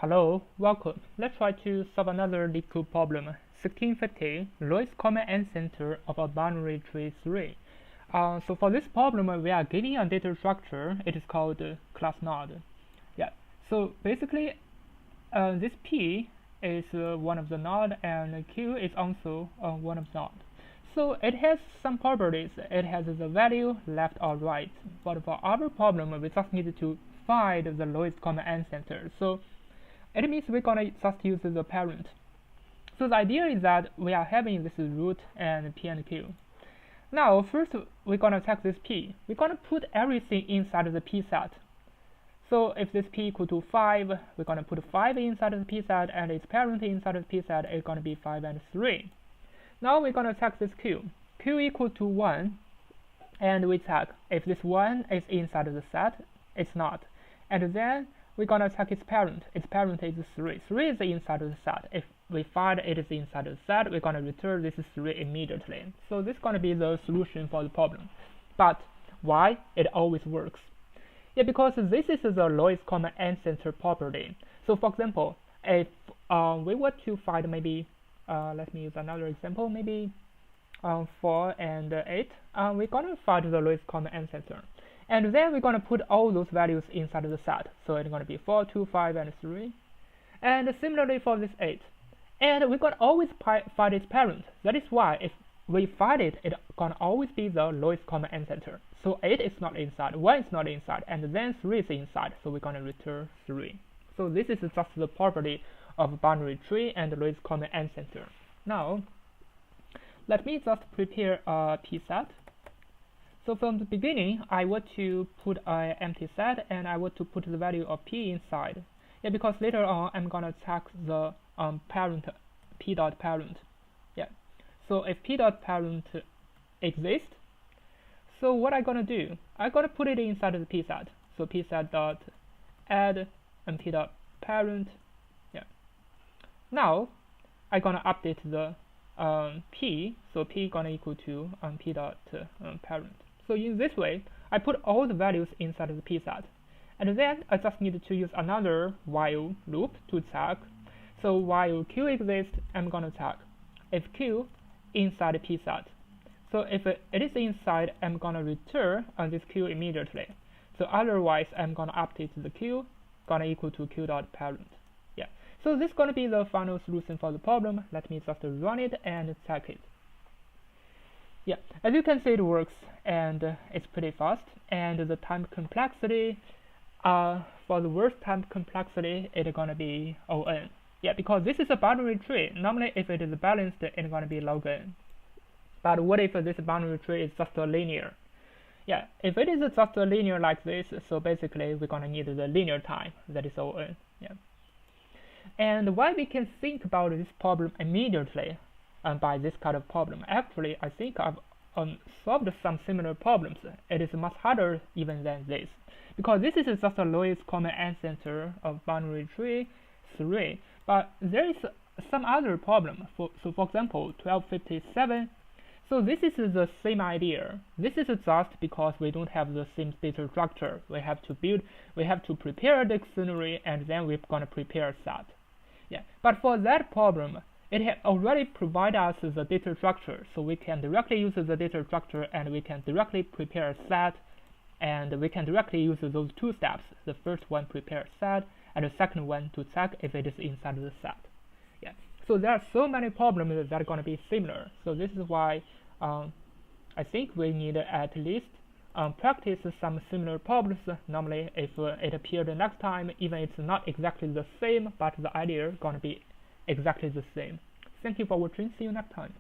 Hello, welcome. Let's try to solve another Leetcode problem. 1650, lowest common ancestor of a binary tree 3. So for this problem, we are given a data structure. It is called class node. Yeah. So basically, this P is one of the node, and Q is also one of the node. So it has some properties. It has the value left or right. But for our problem, we just need to find the lowest common ancestor. So it means we're gonna just use the parent. So the idea is that we are having this root and P and Q. Now first we're gonna check this P. We're gonna put everything inside of the P set. So if this P equal to 5, we're gonna put 5 inside of the P set, and its parent inside of the P set is gonna be 5 and 3. Now we're gonna check this Q. Q equal to 1, and we check if this 1 is inside of the set. It's not. And then we're gonna check its parent. Its parent is 3. 3 is inside of the set. If we find it is inside of the set, we're gonna return this 3 immediately. So this is gonna be the solution for the problem. But why it always works? Yeah, because this is the lowest common ancestor property. So for example, if we were to find maybe, let me use another example, maybe 4 and 8, we're gonna find the lowest common ancestor. And then we're going to put all those values inside of the set. So it's going to be 4, 2, 5, and 3. And similarly for this 8. And we're going to always find its parent. That is why if we find it, it's going to always be the lowest common ancestor. So 8 is not inside, 1 is not inside, and then 3 is inside. So we're going to return 3. So this is just the property of binary tree and the lowest common ancestor. Now, let me just prepare a P set. So from the beginning, I want to put an empty set, and I want to put the value of P inside. Yeah, because later on I'm gonna check the parent P dot parent. Yeah. So if P dot parent exists, so what I'm gonna do? I'm gonna put it inside of the P set. So P set dot add and P dot parent. Yeah. Now I'm gonna update the P. So P gonna equal to P dot parent. So in this way, I put all the values inside of the P set. And then I just need to use another while loop to check. So while Q exists, I'm going to check if Q inside the P set. So if it is inside, I'm going to return this Q immediately. So otherwise, I'm going to update the Q, going to equal to Q dot parent. Yeah. So this is going to be the final solution for the problem. Let me just run it and check it. Yeah, as you can see, it works, and it's pretty fast. And the time complexity, for the worst time complexity, it's gonna be O(n). Yeah, because this is a binary tree. Normally, if it is balanced, it's gonna be log n. But what if this binary tree is just a linear? Yeah, if it is just a linear like this, so basically we're gonna need the linear time. That is O(n). Yeah. And why we can think about this problem immediately? By this kind of problem. Actually, I think I've solved some similar problems. It is much harder even than this, because this is just the lowest common ancestor of binary tree 3. But there is some other problem. So for example, 1257. So this is the same idea. This is just because we don't have the same data structure. We have to prepare a dictionary, and then we're gonna prepare a set. Yeah. But for that problem, it has already provided us the data structure, so we can directly use the data structure, and we can directly prepare a set, and we can directly use those two steps. The first one, prepare a set, and the second one to check if it is inside the set. Yeah. So there are so many problems that are going to be similar. So this is why I think we need at least practice some similar problems. Normally, if it appears the next time, even it's not exactly the same, but the idea is going to be exactly the same. Thank you for watching. See you next time.